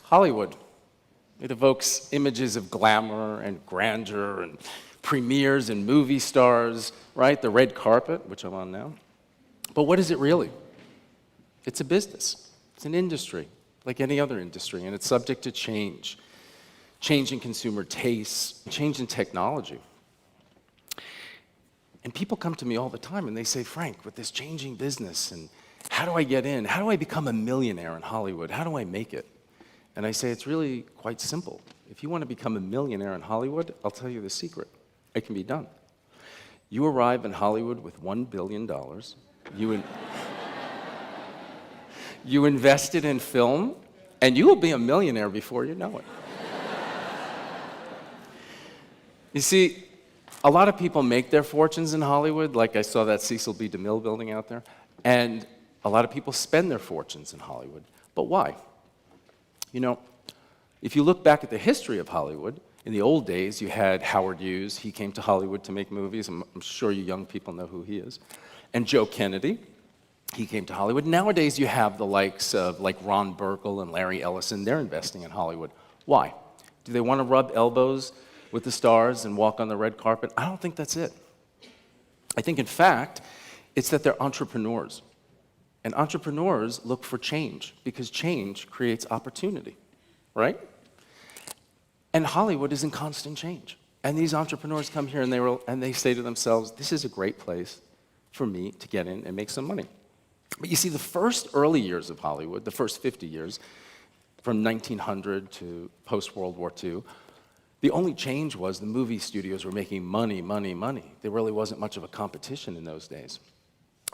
Hollywood. It evokes images of glamour and grandeur and premieres and movie stars, right? The red carpet, which I'm on now. But what is it really? It's a business. It's an industry, like any other industry, and it's subject to change. Change in consumer tastes, change in technology. And people come to me all the time and they say, Frank, with this changing business, and how do I get in? How do I become a millionaire in Hollywood? How do I make it? And I say, it's really quite simple. If you want to become a millionaire in Hollywood, I'll tell you the secret. It can be done. You arrive in Hollywood with $1 billion. You invest it in film, and you will be a millionaire before you know it. You see, a lot of people make their fortunes in Hollywood, like I saw that Cecil B. DeMille building out there, and a lot of people spend their fortunes in Hollywood. But why? You know, if you look back at the history of Hollywood, in the old days, you had Howard Hughes. He came to Hollywood to make movies. I'm sure you young people know who he is. And Joe Kennedy, he came to Hollywood. Nowadays, you have the likes of like Ron Burkle and Larry Ellison. They're investing in Hollywood. Why? Do they want to rub elbows with the stars and walk on the red carpet? I don't think that's it. I think, in fact, it's that they're entrepreneurs. And entrepreneurs look for change because change creates opportunity, right? And Hollywood is in constant change. And these entrepreneurs come here and they say to themselves, this is a great place for me to get in and make some money. But you see, the first early years of Hollywood, the first 50 years, from 1900 to post-World War II, the only change was the movie studios were making money, money, money. There really wasn't much of a competition in those days.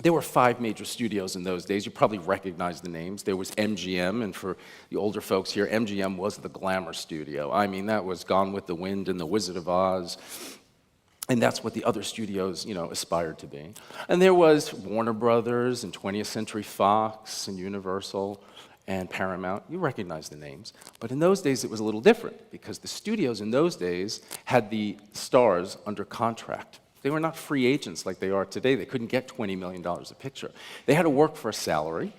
There were 5 major studios in those days. You probably recognize the names. There was MGM, and for the older folks here, MGM was the glamour studio. I mean, that was Gone with the Wind and The Wizard of Oz, and that's what the other studios, aspired to be. And there was Warner Brothers and 20th Century Fox and Universal and Paramount. You recognize the names. But in those days, it was a little different because the studios in those days had the stars under contract. They were not free agents like they are today. They couldn't get $20 million a picture. They had to work for a salary.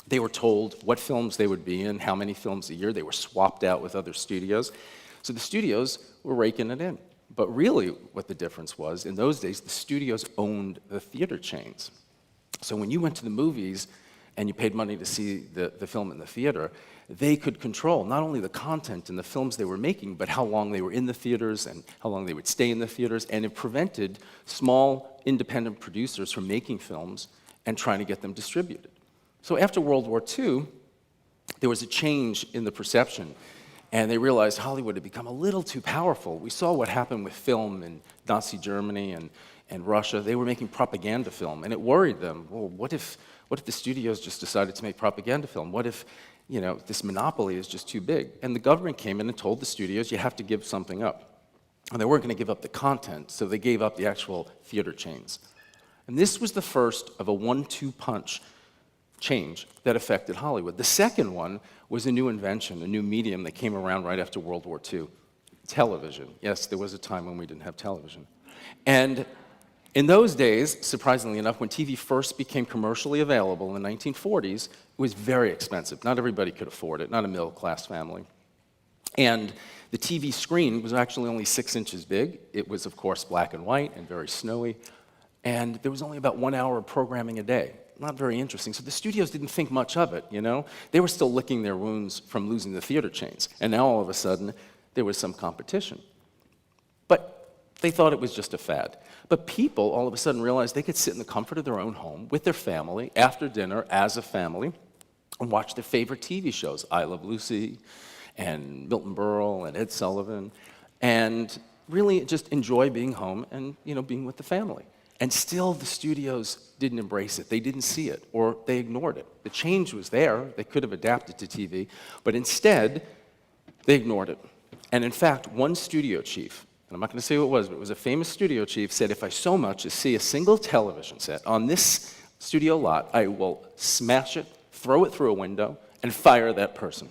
They were told what films they would be in, how many films a year. They were swapped out with other studios. So the studios were raking it in. But really what the difference was, in those days, the studios owned the theater chains. So when you went to the movies and you paid money to see the film in the theater, they could control not only the content and the films they were making, but how long they were in the theaters and how long they would stay in the theaters, and it prevented small independent producers from making films and trying to get them distributed. So after World War II, there was a change in the perception, and they realized Hollywood had become a little too powerful. We saw what happened with film in Nazi Germany and Russia. They were making propaganda film, and it worried them. Well, what if the studios just decided to make propaganda film? What if this monopoly is just too big? And the government came in and told the studios, you have to give something up. And they weren't going to give up the content, so they gave up the actual theater chains. And this was the first of a 1-2 punch change that affected Hollywood. The second one was a new invention, a new medium that came around right after World War II. Television. Yes, there was a time when we didn't have television. And in those days, surprisingly enough, when TV first became commercially available in the 1940s, it was very expensive. Not everybody could afford it, not a middle-class family. And the TV screen was actually only 6 inches big. It was, of course, black and white and very snowy. And there was only about 1 hour of programming a day. Not very interesting. So the studios didn't think much of it, They were still licking their wounds from losing the theater chains. And now, all of a sudden, there was some competition. But they thought it was just a fad. But people all of a sudden realized they could sit in the comfort of their own home with their family after dinner as a family and watch their favorite TV shows, I Love Lucy and Milton Berle and Ed Sullivan, and really just enjoy being home and being with the family. And still the studios didn't embrace it. They didn't see it, or they ignored it. The change was there. They could have adapted to TV, but instead they ignored it. And in fact, one studio chief, and I'm not going to say who it was, but it was a famous studio chief, said, if I so much as see a single television set on this studio lot, I will smash it, throw it through a window, and fire that person.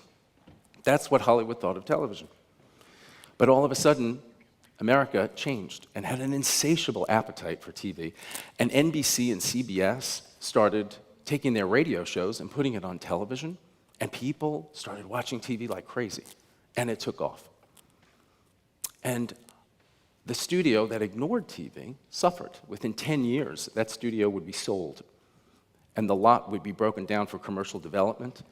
That's what Hollywood thought of television. But all of a sudden, America changed and had an insatiable appetite for TV. And NBC and CBS started taking their radio shows and putting it on television. And people started watching TV like crazy, and it took off. And the studio that ignored TV suffered. Within 10 years, that studio would be sold, and the lot would be broken down for commercial development,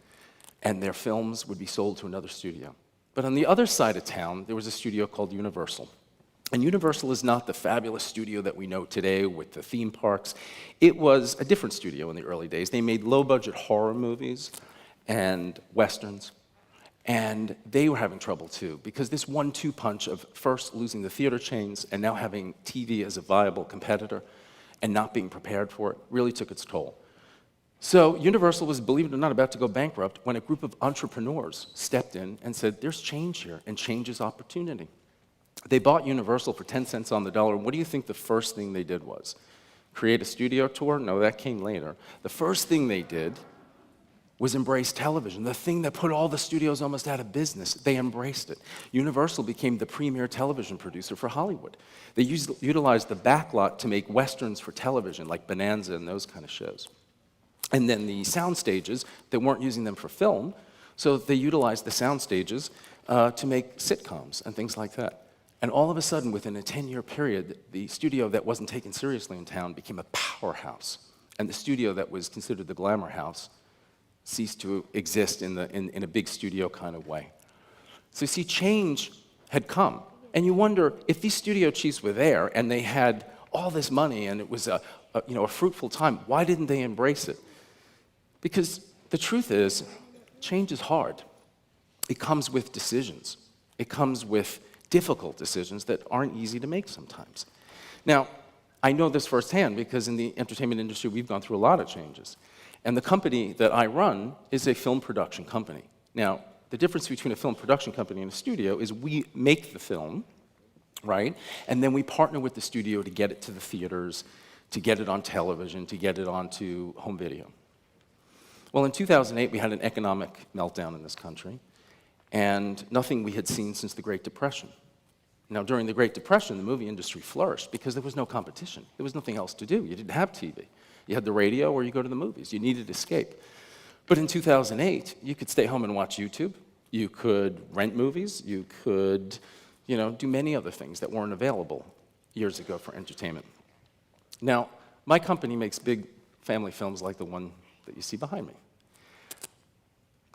and their films would be sold to another studio. But on the other side of town, there was a studio called Universal. And Universal is not the fabulous studio that we know today with the theme parks. It was a different studio in the early days. They made low-budget horror movies and westerns, and they were having trouble too, because this 1-2 punch of first losing the theater chains and now having TV as a viable competitor and not being prepared for it really took its toll. So Universal was, believe it or not, about to go bankrupt when a group of entrepreneurs stepped in and said, there's change here, and change is opportunity. They bought Universal for 10 cents on the dollar, and what do you think the first thing they did was? Create a studio tour? No, that came later. The first thing they did was embrace television, the thing that put all the studios almost out of business. They embraced it. Universal became the premier television producer for Hollywood. They utilized the backlot to make westerns for television, like Bonanza and those kind of shows. And then the sound stages, they weren't using them for film, so they utilized the sound stages to make sitcoms and things like that. And all of a sudden, within a 10-year period, the studio that wasn't taken seriously in town became a powerhouse. And the studio that was considered the glamour house ceased to exist in a big studio kind of way. So you see, change had come. And you wonder, if these studio chiefs were there and they had all this money and it was a fruitful time, why didn't they embrace it? Because the truth is, change is hard. It comes with decisions. It comes with difficult decisions that aren't easy to make sometimes. Now, I know this firsthand because in the entertainment industry, we've gone through a lot of changes. And the company that I run is a film production company. Now, the difference between a film production company and a studio is we make the film, right? And then we partner with the studio to get it to the theaters, to get it on television, to get it onto home video. Well, in 2008, we had an economic meltdown in this country, and nothing we had seen since the Great Depression. Now, during the Great Depression, the movie industry flourished because there was no competition. There was nothing else to do. You didn't have TV. You had the radio or you go to the movies. You needed escape. But in 2008, you could stay home and watch YouTube. You could rent movies. You could, do many other things that weren't available years ago for entertainment. Now, my company makes big family films like the one that you see behind me.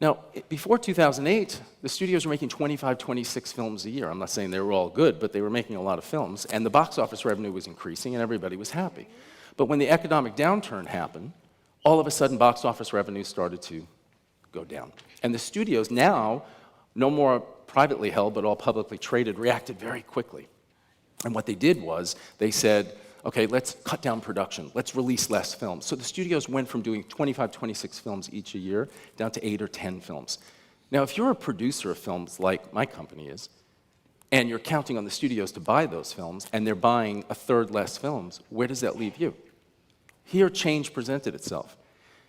Now, before 2008, the studios were making 25, 26 films a year. I'm not saying they were all good, but they were making a lot of films, and the box office revenue was increasing, and everybody was happy. But when the economic downturn happened, all of a sudden, box office revenue started to go down. And the studios now, no more privately held, but all publicly traded, reacted very quickly. And what they did was, they said, okay, let's cut down production. Let's release less films. So the studios went from doing 25, 26 films each a year down to 8 or 10 films. Now, if you're a producer of films like my company is, and you're counting on the studios to buy those films, and they're buying a third less films, where does that leave you? Here, change presented itself.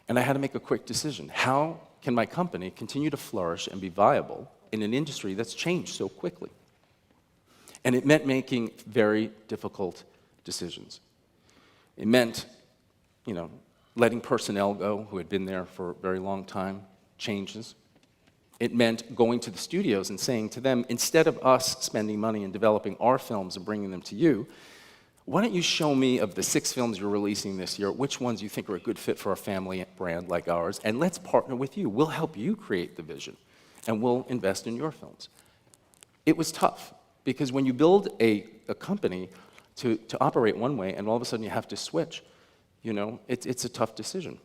And I had to make a quick decision. How can my company continue to flourish and be viable in an industry that's changed so quickly? And it meant making very difficult decisions. It meant, letting personnel go who had been there for a very long time, changes. It meant going to the studios and saying to them, instead of us spending money and developing our films and bringing them to you, why don't you show me of the 6 films you're releasing this year, which ones you think are a good fit for a family brand like ours, and let's partner with you. We'll help you create the vision, and we'll invest in your films. It was tough, because when you build a company to operate one way, and all of a sudden you have to switch, it's a tough decision.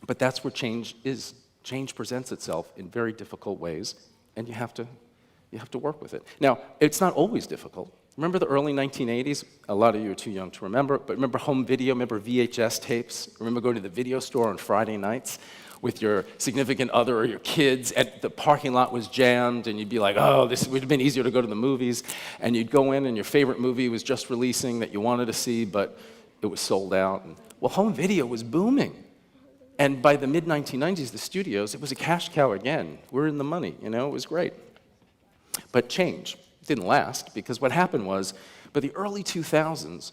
But that's where change is. Change presents itself in very difficult ways, and you have to work with it. Now, it's not always difficult. Remember the early 1980s? A lot of you are too young to remember, but remember home video? Remember VHS tapes? Remember going to the video store on Friday nights with your significant other or your kids, and the parking lot was jammed, and you'd be like, oh, this would have been easier to go to the movies, and you'd go in, and your favorite movie was just releasing that you wanted to see, but it was sold out. Well, home video was booming. And by the mid-1990s, the studios, it was a cash cow again. We're in the money, it was great. But change didn't last, because what happened was, by the early 2000s,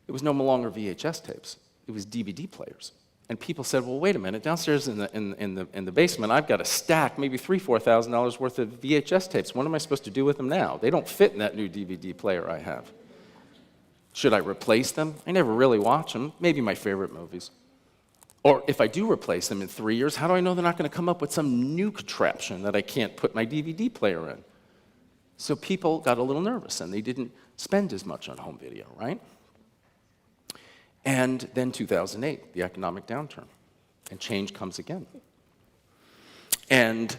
it was no longer VHS tapes. It was DVD players. And people said, well, wait a minute, downstairs in the basement, I've got a stack, maybe $3,000, $4,000 worth of VHS tapes. What am I supposed to do with them now? They don't fit in that new DVD player I have. Should I replace them? I never really watch them, maybe my favorite movies. Or if I do replace them in 3 years, how do I know they're not going to come up with some new contraption that I can't put my DVD player in? So people got a little nervous, and they didn't spend as much on home video, right? And then 2008, the economic downturn, and change comes again. And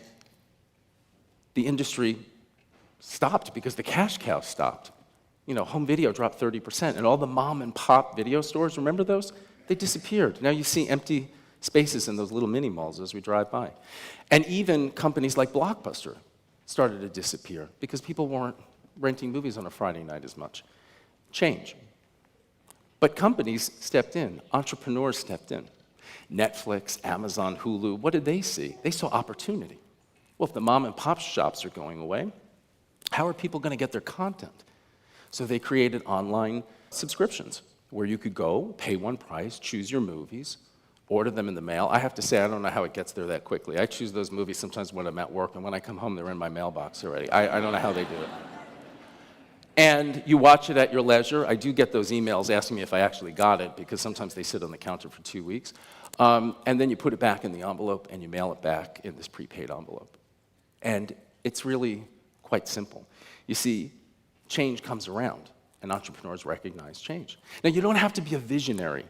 the industry stopped because the cash cow stopped. You know, home video dropped 30%, and all the mom and pop video stores, remember those? They disappeared. Now you see empty spaces in those little mini malls as we drive by. And even companies like Blockbuster started to disappear because people weren't renting movies on a Friday night as much. Change. But companies stepped in, entrepreneurs stepped in. Netflix, Amazon, Hulu, what did they see? They saw opportunity. Well, if the mom and pop shops are going away, how are people going to get their content? So they created online subscriptions where you could go, pay one price, choose your movies, order them in the mail. I have to say, I don't know how it gets there that quickly. I choose those movies sometimes when I'm at work, and when I come home, they're in my mailbox already. I don't know how they do it. And you watch it at your leisure. I do get those emails asking me if I actually got it, because sometimes they sit on the counter for 2 weeks. And then you put it back in the envelope, and you mail it back in this prepaid envelope. And it's really quite simple. You see, change comes around, and entrepreneurs recognize change. Now, you don't have to be a visionary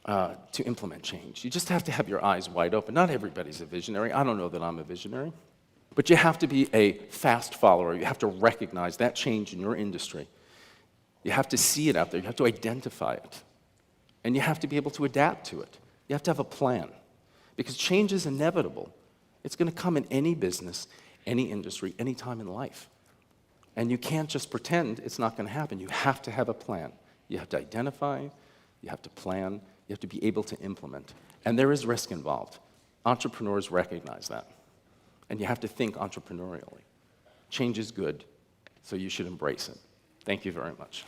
to implement change. You just have to have your eyes wide open. Not everybody's a visionary. I don't know that I'm a visionary. But you have to be a fast follower. You have to recognize that change in your industry. You have to see it out there. You have to identify it. And you have to be able to adapt to it. You have to have a plan. Because change is inevitable. It's going to come in any business, any industry, any time in life. And you can't just pretend it's not going to happen. You have to have a plan. You have to identify, you have to plan, you have to be able to implement. And there is risk involved. Entrepreneurs recognize that. And you have to think entrepreneurially. Change is good, so you should embrace it. Thank you very much.